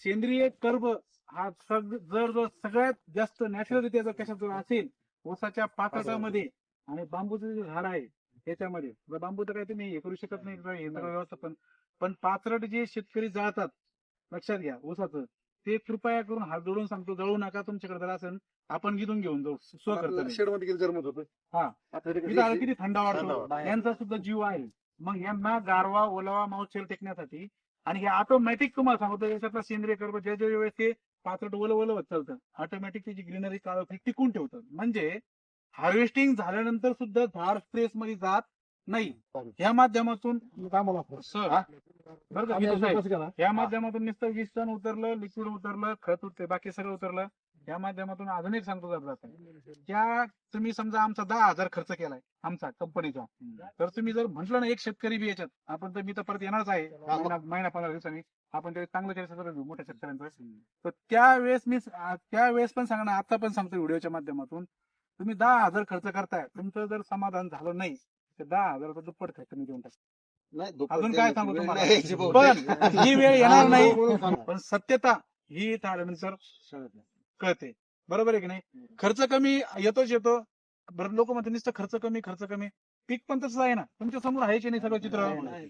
सेंद्रिय कर्ब हा जर सगळ्यात जास्त नॅचरलरित्या जर कशात असेल ऊसाच्या पाचटामध्ये आणि बांबूचं जे झाड आहे त्याच्यामध्ये बांबूचं काही तुम्ही हे करू शकत नाही व्यवस्थापन पण पाचरट जे शेतकरी जाळतात लक्षात घ्या ऊसाचं ते कृपया करून हात जोडून सांगतो जळू नका तुमच्याकडे जर असेल आपण घेऊन जाऊ स्वखर्चाने शेडमध्ये किती गरम होत हा इथं किती थंड वाटतो यांचा सुद्धा जीव आहे मग यांना गारवा ओलावा मावचेल टेकण्यासाठी आणि हे ऑटोमॅटिक तुम्हाला सांगतो याच्यातला सेंद्रिय कर्ब ज्या वेळेस ते पाचट ओलं होत चालतं ऑटोमॅटिक त्याची ग्रीनरी काळ टिकून ठेवतं म्हणजे हार्वेस्टिंग झाल्यानंतर सुद्धा झाड स्ट्रेस मध्ये जात नाही या माध्यमातून या माध्यमातून नुसतं विस्तन उतरलं लिक्विड उतरलं खत उतरलं बाकी सगळं उतरलं या माध्यमातून अजून एक सांगतो त्या तुम्ही समजा आमचा 10,000 खर्च केलाय आमचा कंपनीचा तर तुम्ही जर म्हटलं ना एक शेतकरी बी याच्यात आपण तर मी तर परत येणारच आहे महिना 15 दिवसांनी आपण ते चांगलं चर्चा करू मोठ्या शेतकऱ्यांचं तर त्यावेळेस पण सांगा ना आता पण सांगतो व्हिडिओच्या माध्यमातून तुम्ही 10,000 खर्च करताय तुमचं जर समाधान झालं नाही तर 10,000 दुप्पट खर्च मी देऊन टाक अजून काय सांगू तुम्हाला पण ही वेळ येणार नाही पण सत्यता ही इथं आल्यानंतर कळते बरोबर आहे की नाही खर्च कमी येतोच येतो बरं लोक म्हणतात नुसतं खर्च कमी पीक पण तसं आहे ना तुमच्या समोर आहे की नाही सगळं चित्र